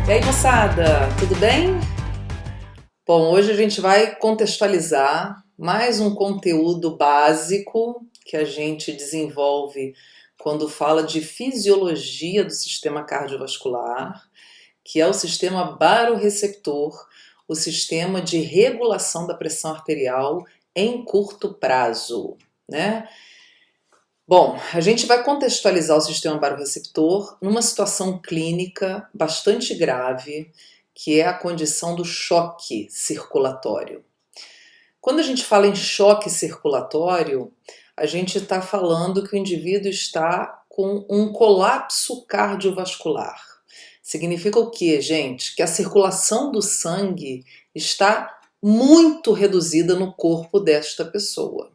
E aí, moçada, tudo bem? Bom, hoje a gente vai contextualizar mais um conteúdo básico que a gente desenvolve quando fala de fisiologia do sistema cardiovascular, que é o sistema barorreceptor, o sistema de regulação da pressão arterial em curto prazo, né? Bom, a gente vai contextualizar o sistema barorreceptor numa situação clínica bastante grave, que é a condição do choque circulatório. Quando a gente fala em choque circulatório, a gente está falando que o indivíduo está com um colapso cardiovascular. Significa o quê, gente? Que a circulação do sangue está muito reduzida no corpo desta pessoa.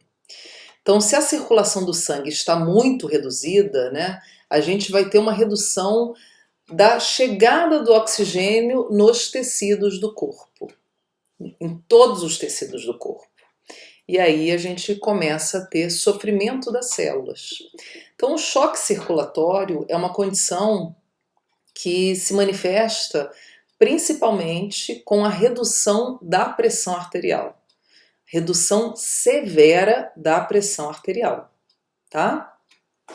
Então, se a circulação do sangue está muito reduzida, né, a gente vai ter uma redução da chegada do oxigênio nos tecidos do corpo, em todos os tecidos do corpo. E aí a gente começa a ter sofrimento das células. Então, o choque circulatório é uma condição que se manifesta principalmente com a redução da pressão arterial. Redução severa da pressão arterial, tá?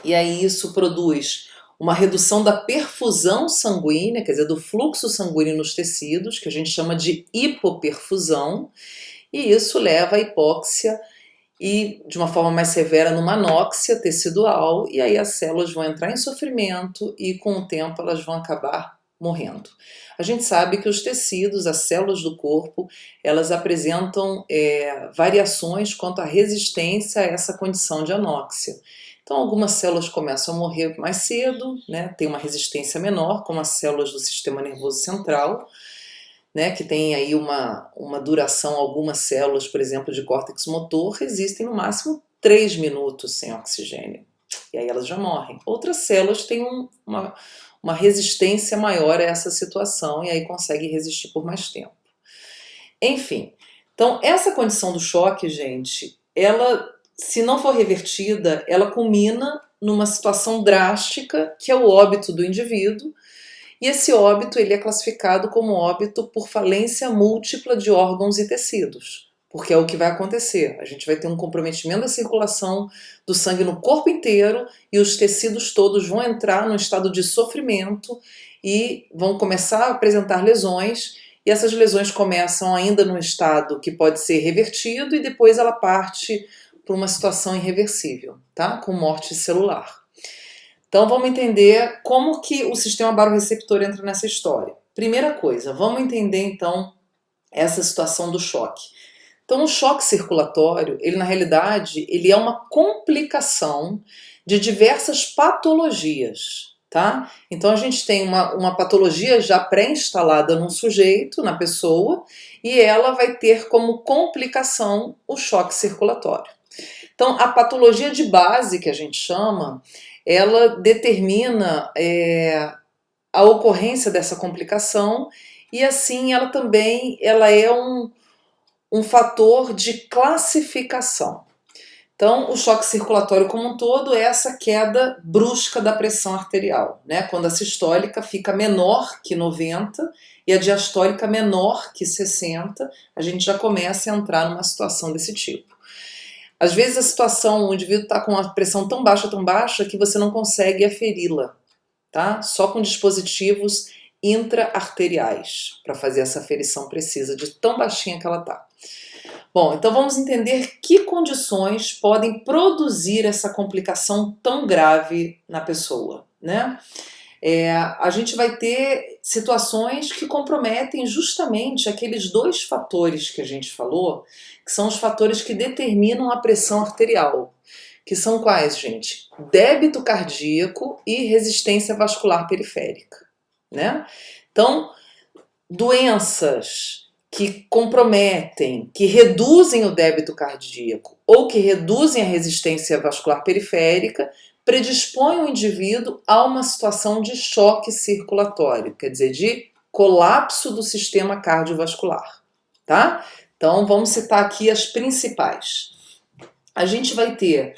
E aí isso produz uma redução da perfusão sanguínea, quer dizer, do fluxo sanguíneo nos tecidos, que a gente chama de hipoperfusão, e isso leva à hipóxia e, de uma forma mais severa, numa anóxia tecidual, e aí as células vão entrar em sofrimento e com o tempo elas vão acabar morrendo. A gente sabe que os tecidos, as células do corpo, elas apresentam variações quanto à resistência a essa condição de anóxia. Então, algumas células começam a morrer mais cedo, né, tem uma resistência menor, como as células do sistema nervoso central, né, que tem aí uma duração, algumas células, por exemplo, de córtex motor, resistem no máximo 3 minutos sem oxigênio, e aí elas já morrem. Outras células têm uma resistência maior a essa situação e aí conseguem resistir por mais tempo. Enfim, então essa condição do choque, gente, ela, se não for revertida, ela culmina numa situação drástica, que é o óbito do indivíduo, e esse óbito ele é classificado como óbito por falência múltipla de órgãos e tecidos, porque é o que vai acontecer. A gente vai ter um comprometimento da circulação do sangue no corpo inteiro e os tecidos todos vão entrar num estado de sofrimento e vão começar a apresentar lesões, e essas lesões começam ainda num estado que pode ser revertido e depois ela parte para uma situação irreversível, tá? Com morte celular. Então vamos entender como que o sistema barorreceptor entra nessa história. Primeira coisa, vamos entender então essa situação do choque. Então o choque circulatório, ele na realidade, ele é uma complicação de diversas patologias, tá? Então a gente tem uma patologia já pré-instalada no sujeito, na pessoa, e ela vai ter como complicação o choque circulatório. Então a patologia de base, que a gente chama, ela determina a ocorrência dessa complicação e assim ela também é um fator de classificação. Então, o choque circulatório como um todo é essa queda brusca da pressão arterial, né? Quando a sistólica fica menor que 90 e a diastólica menor que 60, a gente já começa a entrar numa situação desse tipo. Às vezes a situação, o indivíduo está com uma pressão tão baixa, que você não consegue aferi-la, tá? Só com dispositivos intra-arteriais para fazer essa aferição precisa, de tão baixinha que ela está. Bom, então vamos entender que condições podem produzir essa complicação tão grave na pessoa, né? A gente vai ter situações que comprometem justamente aqueles dois fatores que a gente falou, que são os fatores que determinam a pressão arterial. Que são quais, gente? Débito cardíaco e resistência vascular periférica, né? Então, doenças que comprometem, que reduzem o débito cardíaco ou que reduzem a resistência vascular periférica, predispõe o indivíduo a uma situação de choque circulatório, quer dizer, de colapso do sistema cardiovascular, tá? Então, vamos citar aqui as principais. A gente vai ter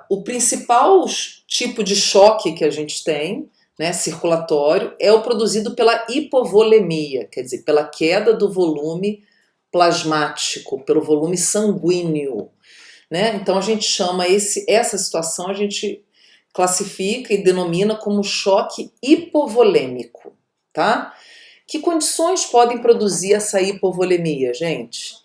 o principal tipo de choque que a gente tem, né, circulatório, é o produzido pela hipovolemia, quer dizer, pela queda do volume plasmático, pelo volume sanguíneo, né? Então a gente chama essa situação, a gente classifica e denomina como choque hipovolêmico, tá? Que condições podem produzir essa hipovolemia, gente?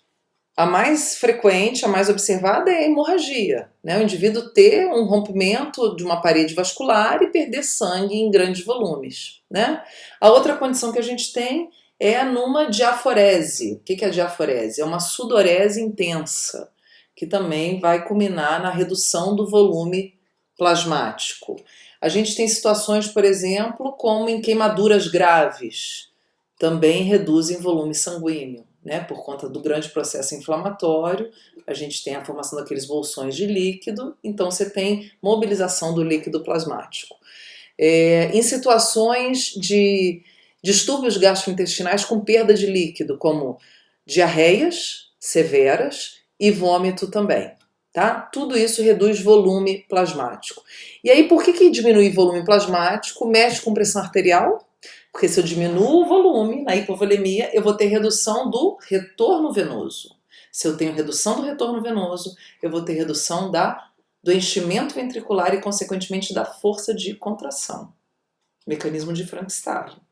A mais frequente, a mais observada é a hemorragia, né? O indivíduo ter um rompimento de uma parede vascular e perder sangue em grandes volumes, né? A outra condição que a gente tem é numa diaforese. O que é a diaforese? É uma sudorese intensa, que também vai culminar na redução do volume plasmático. A gente tem situações, por exemplo, como em queimaduras graves, também reduzem volume sanguíneo, né? Por conta do grande processo inflamatório, a gente tem a formação daqueles bolsões de líquido, então você tem mobilização do líquido plasmático. Em situações de distúrbios gastrointestinais com perda de líquido, como diarreias severas e vômito também, tá? Tudo isso reduz volume plasmático. E aí, por que diminuir volume plasmático mexe com pressão arterial? Porque se eu diminuo o volume na hipovolemia, eu vou ter redução do retorno venoso. Se eu tenho redução do retorno venoso, eu vou ter redução do enchimento ventricular e, consequentemente, da força de contração. Mecanismo de Frank-Starling.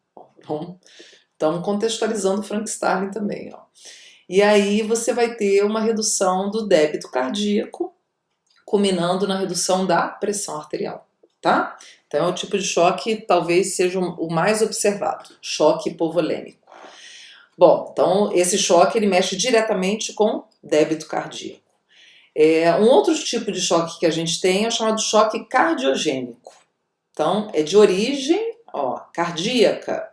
Bom, estamos contextualizando Frank-Starling também. Ó. E aí você vai ter uma redução do débito cardíaco, culminando na redução da pressão arterial, tá? Então é o tipo de choque que talvez seja o mais observado, choque hipovolêmico. Bom, então esse choque ele mexe diretamente com débito cardíaco. Um outro tipo de choque que a gente tem é o chamado choque cardiogênico. Então é de origem cardíaca.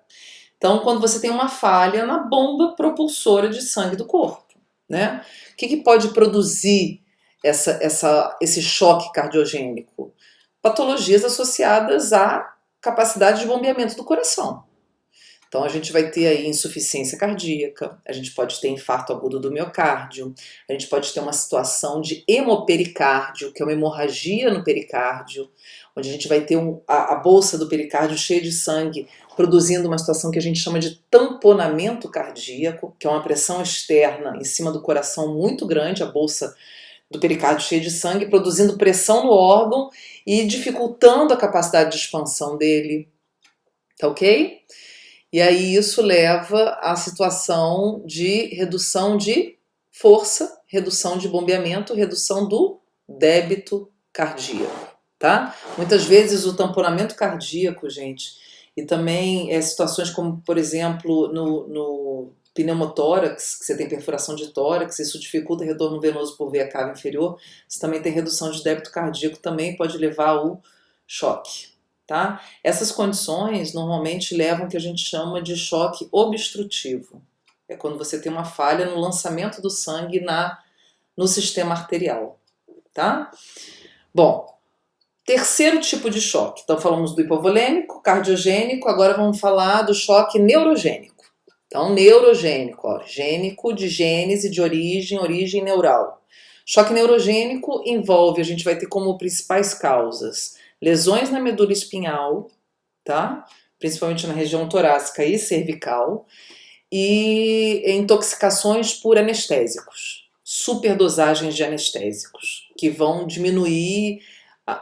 Então quando você tem uma falha na bomba propulsora de sangue do corpo, né? O que pode produzir esse choque cardiogênico? Patologias associadas à capacidade de bombeamento do coração. Então a gente vai ter aí insuficiência cardíaca, a gente pode ter infarto agudo do miocárdio, a gente pode ter uma situação de hemopericárdio, que é uma hemorragia no pericárdio, onde a gente vai ter a bolsa do pericárdio cheia de sangue, produzindo uma situação que a gente chama de tamponamento cardíaco, que é uma pressão externa em cima do coração muito grande, a bolsa do pericárdio cheio de sangue, produzindo pressão no órgão e dificultando a capacidade de expansão dele, tá ok? E aí isso leva à situação de redução de força, redução de bombeamento, redução do débito cardíaco, tá? Muitas vezes o tamponamento cardíaco, gente, e também situações como, por exemplo, no pneumotórax, que você tem perfuração de tórax, isso dificulta o retorno venoso por via cava inferior, você também tem redução de débito cardíaco, também pode levar ao choque, tá? Essas condições normalmente levam ao que a gente chama de choque obstrutivo. É quando você tem uma falha no lançamento do sangue no sistema arterial, tá? Bom, terceiro tipo de choque. Então falamos do hipovolêmico, cardiogênico, agora vamos falar do choque neurogênico. Então, neurogênico, gênico de gênese, de origem neural. Choque neurogênico envolve, a gente vai ter como principais causas, lesões na medula espinhal, tá? Principalmente na região torácica e cervical, e intoxicações por anestésicos, superdosagens de anestésicos, que vão diminuir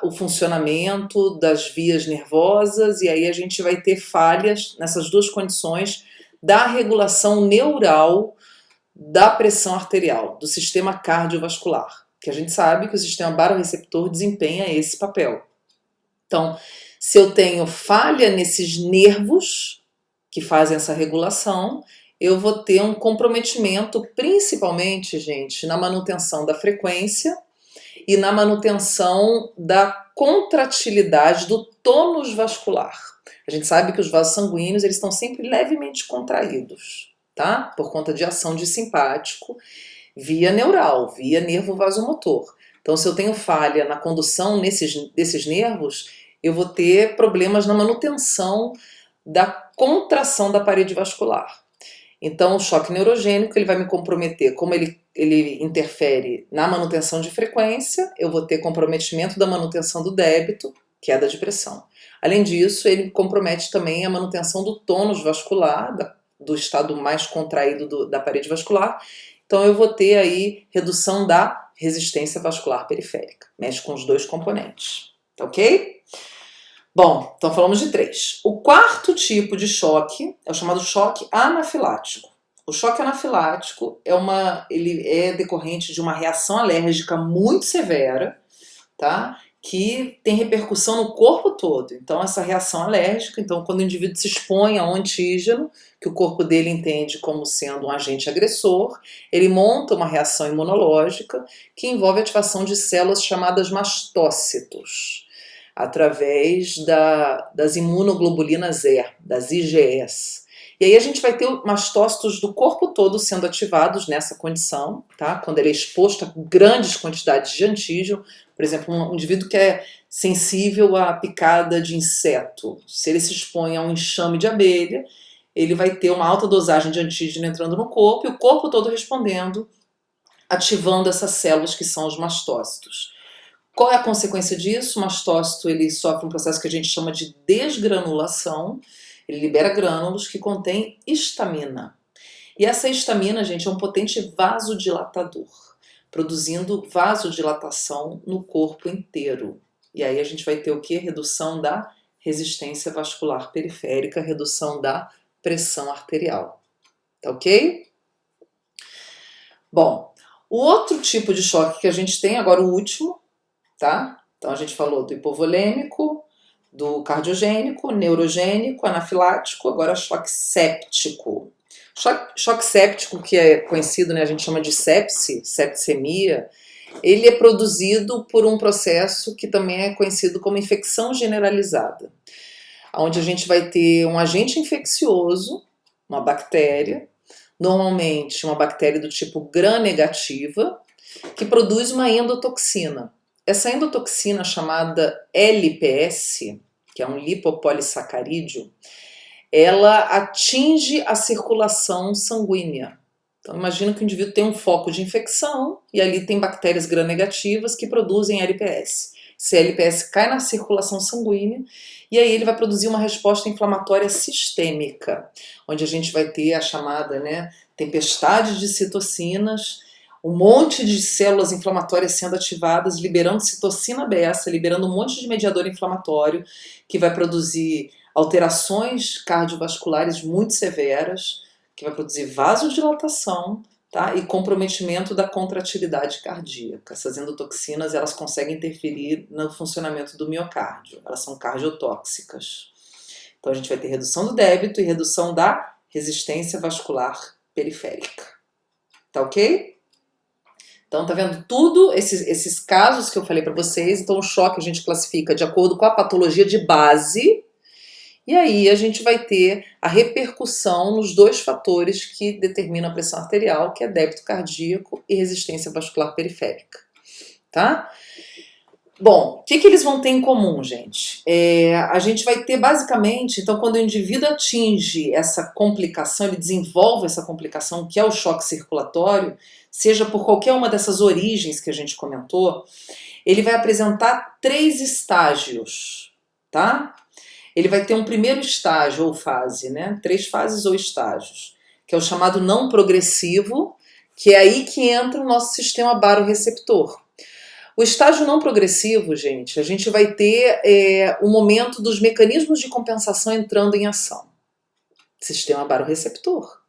o funcionamento das vias nervosas, e aí a gente vai ter falhas nessas duas condições da regulação neural da pressão arterial, do sistema cardiovascular, que a gente sabe que o sistema baroreceptor desempenha esse papel. Então, se eu tenho falha nesses nervos que fazem essa regulação, eu vou ter um comprometimento, principalmente, gente, na manutenção da frequência e na manutenção da contratilidade do tônus vascular. A gente sabe que os vasos sanguíneos eles estão sempre levemente contraídos, tá? Por conta de ação de simpático via neural, via nervo vasomotor. Então, se eu tenho falha na condução desses nervos, eu vou ter problemas na manutenção da contração da parede vascular. Então, o choque neurogênico ele vai me comprometer, como ele interfere na manutenção de frequência, eu vou ter comprometimento da manutenção do débito, queda de pressão. Além disso, ele compromete também a manutenção do tônus vascular, do estado mais contraído da parede vascular. Então eu vou ter aí redução da resistência vascular periférica. Mexe com os dois componentes, tá ok? Bom, então falamos de 3. O quarto tipo de choque é o chamado choque anafilático. O choque anafilático ele é decorrente de uma reação alérgica muito severa, tá? Que tem repercussão no corpo todo. Então, essa reação alérgica, então, quando o indivíduo se expõe a um antígeno, que o corpo dele entende como sendo um agente agressor, ele monta uma reação imunológica que envolve a ativação de células chamadas mastócitos, através das imunoglobulinas E, das IgEs. E aí a gente vai ter mastócitos do corpo todo sendo ativados nessa condição, tá? Quando ele é exposto a grandes quantidades de antígeno, por exemplo, um indivíduo que é sensível à picada de inseto, se ele se expõe a um enxame de abelha, ele vai ter uma alta dosagem de antígeno entrando no corpo e o corpo todo respondendo, ativando essas células que são os mastócitos. Qual é a consequência disso? O mastócito ele sofre um processo que a gente chama de desgranulação. Ele libera grânulos que contêm histamina. E essa histamina, gente, é um potente vasodilatador, produzindo vasodilatação no corpo inteiro. E aí a gente vai ter o quê? Redução da resistência vascular periférica, redução da pressão arterial. Tá ok? Bom, o outro tipo de choque que a gente tem, agora o último, tá? Então a gente falou do hipovolêmico, do cardiogênico, neurogênico, anafilático, agora choque séptico. Choque séptico, que é conhecido, né, a gente chama de septicemia, ele é produzido por um processo que também é conhecido como infecção generalizada, onde a gente vai ter um agente infeccioso, uma bactéria, normalmente uma bactéria do tipo gram-negativa, que produz uma endotoxina. Essa endotoxina chamada LPS, que é um lipopolissacarídeo, ela atinge a circulação sanguínea. Então imagina que o indivíduo tem um foco de infecção e ali tem bactérias gram-negativas que produzem LPS. Esse LPS cai na circulação sanguínea e aí ele vai produzir uma resposta inflamatória sistêmica, onde a gente vai ter a chamada, né, tempestade de citocinas, um monte de células inflamatórias sendo ativadas, liberando citocina beça, liberando um monte de mediador inflamatório que vai produzir alterações cardiovasculares muito severas, que vai produzir vasodilatação, tá? E comprometimento da contratilidade cardíaca. Essas endotoxinas, elas conseguem interferir no funcionamento do miocárdio, elas são cardiotóxicas. Então a gente vai ter redução do débito e redução da resistência vascular periférica. Tá ok? Então, tá vendo tudo esses casos que eu falei para vocês? Então, o choque a gente classifica de acordo com a patologia de base, e aí a gente vai ter a repercussão nos dois fatores que determinam a pressão arterial, que é débito cardíaco e resistência vascular periférica, tá? Bom, o que eles vão ter em comum, gente? A gente vai ter basicamente, então quando o indivíduo atinge essa complicação, ele desenvolve essa complicação que é o choque circulatório, seja por qualquer uma dessas origens que a gente comentou, ele vai apresentar 3 estágios, tá? Ele vai ter um primeiro estágio ou fase, né? 3 fases ou estágios, que é o chamado não progressivo, que é aí que entra o nosso sistema baroreceptor. O estágio não progressivo, gente, a gente vai ter o momento dos mecanismos de compensação entrando em ação. Sistema baroreceptor.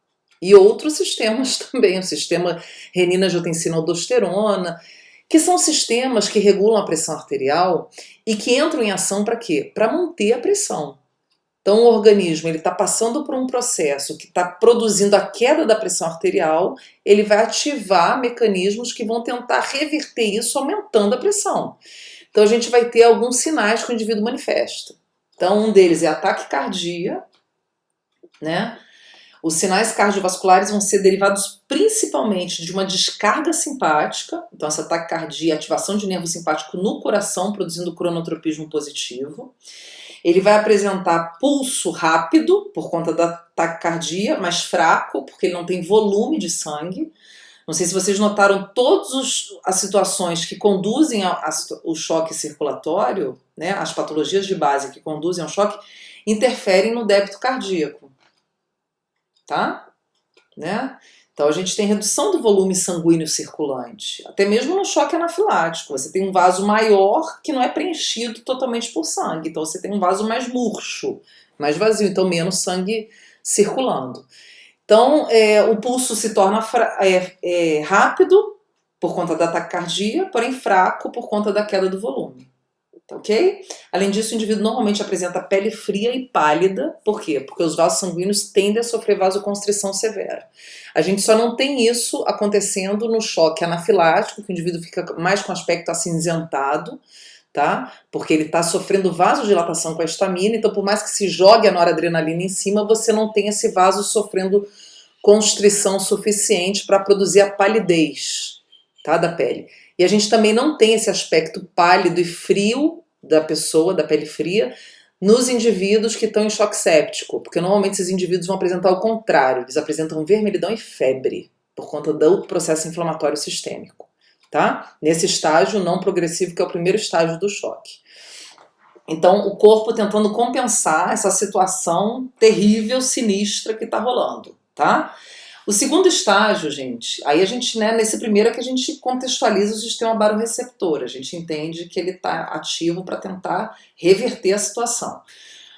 E outros sistemas também, o sistema renina-angiotensina-aldosterona, que são sistemas que regulam a pressão arterial e que entram em ação para quê? Para manter a pressão. Então o organismo está passando por um processo que está produzindo a queda da pressão arterial, ele vai ativar mecanismos que vão tentar reverter isso aumentando a pressão. Então a gente vai ter alguns sinais que o indivíduo manifesta. Então um deles é a taquicardia, né? Os sinais cardiovasculares vão ser derivados principalmente de uma descarga simpática, então essa taquicardia, ativação de nervo simpático no coração, produzindo cronotropismo positivo. Ele vai apresentar pulso rápido, por conta da taquicardia, mas fraco, porque ele não tem volume de sangue. Não sei se vocês notaram todas as situações que conduzem ao choque circulatório, né, as patologias de base que conduzem ao choque, interferem no débito cardíaco, tá? Né? Então a gente tem redução do volume sanguíneo circulante, até mesmo no choque anafilático. Você tem um vaso maior que não é preenchido totalmente por sangue, então você tem um vaso mais murcho, mais vazio, então menos sangue circulando. Então o pulso se torna rápido por conta da taquicardia, porém fraco por conta da queda do volume. Ok? Além disso, o indivíduo normalmente apresenta pele fria e pálida. Por quê? Porque os vasos sanguíneos tendem a sofrer vasoconstrição severa. A gente só não tem isso acontecendo no choque anafilático, que o indivíduo fica mais com aspecto acinzentado, tá? Porque ele está sofrendo vasodilatação com a histamina, então por mais que se jogue a noradrenalina em cima, você não tem esse vaso sofrendo constrição suficiente para produzir a palidez, tá, da pele. E a gente também não tem esse aspecto pálido e frio da pessoa, da pele fria, nos indivíduos que estão em choque séptico, porque normalmente esses indivíduos vão apresentar o contrário, eles apresentam vermelhidão e febre, por conta do processo inflamatório sistêmico, tá? Nesse estágio não progressivo, que é o primeiro estágio do choque. Então, o corpo tentando compensar essa situação terrível, sinistra que está rolando, tá? O segundo estágio, gente, aí a gente, né, nesse primeiro é que a gente contextualiza o sistema baroreceptor, a gente entende que ele está ativo para tentar reverter a situação.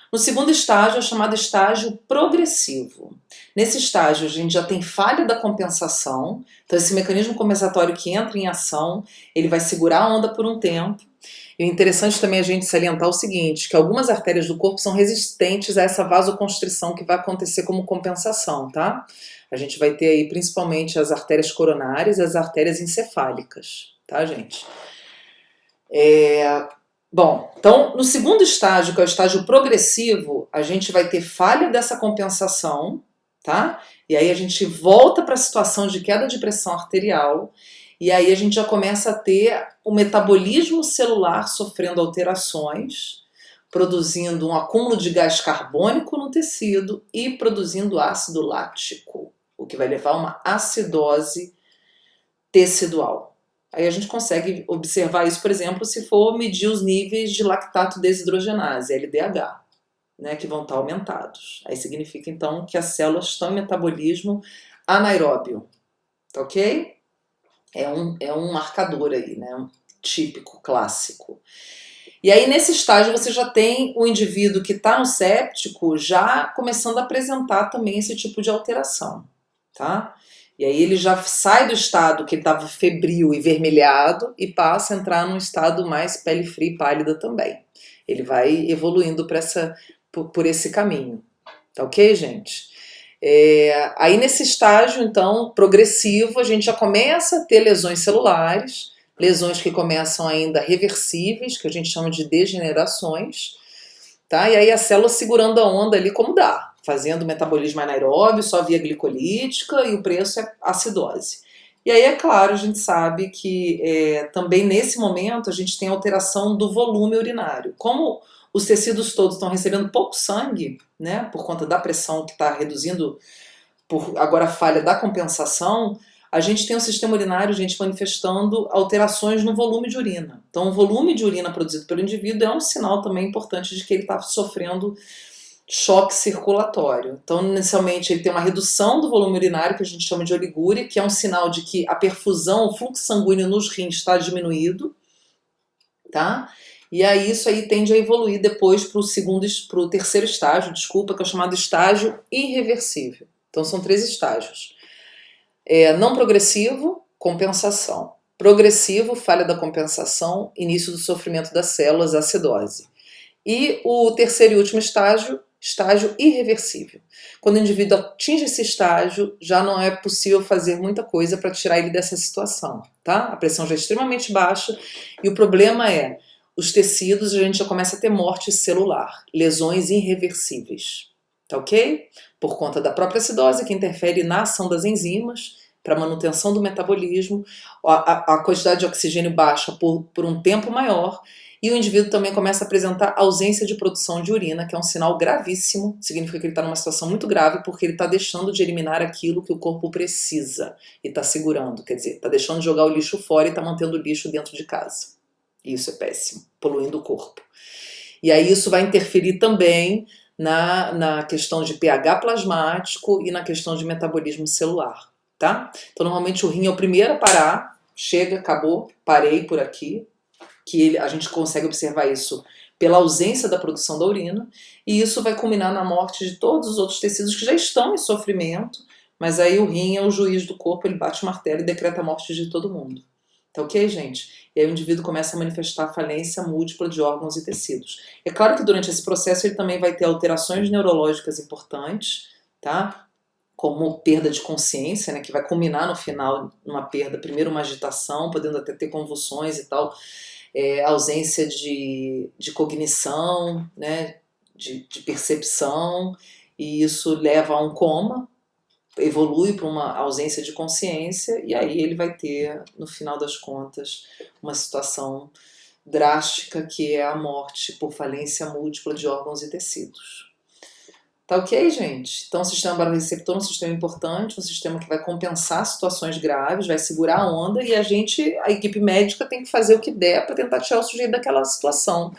No segundo estágio é chamado estágio progressivo. Nesse estágio a gente já tem falha da compensação, então esse mecanismo compensatório que entra em ação, ele vai segurar a onda por um tempo. E é interessante também a gente salientar o seguinte, que algumas artérias do corpo são resistentes a essa vasoconstrição que vai acontecer como compensação, tá? A gente vai ter aí principalmente as artérias coronárias e as artérias encefálicas, tá, gente? Bom, então no segundo estágio, que é o estágio progressivo, a gente vai ter falha dessa compensação, tá? E aí a gente volta para a situação de queda de pressão arterial, e aí a gente já começa a ter o metabolismo celular sofrendo alterações, produzindo um acúmulo de gás carbônico no tecido e produzindo ácido lático, o que vai levar a uma acidose tecidual. Aí a gente consegue observar isso, por exemplo, se for medir os níveis de lactato desidrogenase, LDH, né, que vão estar aumentados. Aí significa, então, que as células estão em metabolismo anaeróbio, tá ok? É um marcador aí, né, típico, clássico. E aí, nesse estágio, você já tem o indivíduo que está no séptico já começando a apresentar também esse tipo de alteração, tá? E aí ele já sai do estado que ele estava febril e vermelhado e passa a entrar num estado mais pele fria e pálida também. Ele vai evoluindo por esse caminho, tá ok, gente? Aí nesse estágio, então, progressivo, a gente já começa a ter lesões celulares, lesões que começam ainda reversíveis, que a gente chama de degenerações, tá? E aí a célula segurando a onda ali como dá, fazendo metabolismo anaeróbio, só via glicolítica, e o preço é acidose. E aí, é claro, a gente sabe que também nesse momento a gente tem alteração do volume urinário. Como os tecidos todos estão recebendo pouco sangue, né, por conta da pressão que está reduzindo, por agora a falha da compensação, a gente tem um sistema urinário, gente, manifestando alterações no volume de urina. Então, o volume de urina produzido pelo indivíduo é um sinal também importante de que ele está sofrendo choque circulatório. Então, inicialmente, ele tem uma redução do volume urinário, que a gente chama de oligúria, que é um sinal de que a perfusão, o fluxo sanguíneo nos rins está diminuído, tá? E aí isso aí tende a evoluir depois para o terceiro estágio, desculpa, que é o chamado estágio irreversível. Então são 3 estágios. Não progressivo, compensação. Progressivo, falha da compensação, início do sofrimento das células, acidose. E o terceiro e último estágio, estágio irreversível. Quando o indivíduo atinge esse estágio, já não é possível fazer muita coisa para tirar ele dessa situação, tá? A pressão já é extremamente baixa e o problema é os tecidos, a gente já começa a ter morte celular, lesões irreversíveis, tá ok? Por conta da própria acidose, que interfere na ação das enzimas, para manutenção do metabolismo, a quantidade de oxigênio baixa por um tempo maior, e o indivíduo também começa a apresentar ausência de produção de urina, que é um sinal gravíssimo, significa que ele está numa situação muito grave, porque ele está deixando de eliminar aquilo que o corpo precisa, e está segurando, quer dizer, está deixando de jogar o lixo fora e está mantendo o lixo dentro de casa. Isso é péssimo, poluindo o corpo. E aí isso vai interferir também na questão de pH plasmático e na questão de metabolismo celular, tá? Então normalmente o rim é o primeiro a parar, chega, acabou, parei por aqui, que a gente consegue observar isso pela ausência da produção da urina, e isso vai culminar na morte de todos os outros tecidos que já estão em sofrimento, mas aí o rim é o juiz do corpo, ele bate o martelo e decreta a morte de todo mundo. Tá ok, gente? E aí o indivíduo começa a manifestar falência múltipla de órgãos e tecidos. É claro que durante esse processo ele também vai ter alterações neurológicas importantes, tá? Como perda de consciência, né? Que vai culminar no final numa perda, primeiro uma agitação, podendo até ter convulsões e tal, ausência de cognição, né? de percepção, e isso leva a um coma, evolui para uma ausência de consciência, e aí ele vai ter, no final das contas, uma situação drástica, que é a morte por falência múltipla de órgãos e tecidos. Tá ok, gente? Então o sistema barorreceptor é um sistema importante, um sistema que vai compensar situações graves, vai segurar a onda, e a equipe médica tem que fazer o que der para tentar tirar o sujeito daquela situação,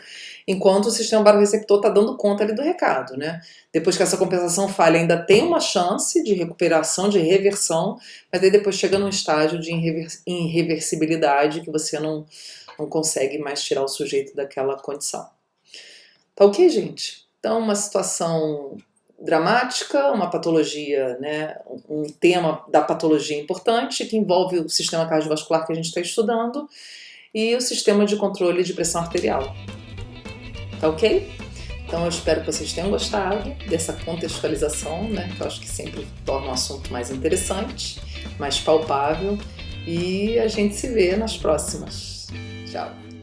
enquanto o sistema barorreceptor está dando conta ali do recado, né? Depois que essa compensação falha, ainda tem uma chance de recuperação, de reversão, mas aí depois chega num estágio de irreversibilidade que você não consegue mais tirar o sujeito daquela condição. Tá ok, gente? Então, uma situação dramática, uma patologia, né, um tema da patologia importante que envolve o sistema cardiovascular que a gente está estudando e o sistema de controle de pressão arterial. Tá ok? Então eu espero que vocês tenham gostado dessa contextualização, né, que eu acho que sempre torna o assunto mais interessante, mais palpável, e a gente se vê nas próximas. Tchau!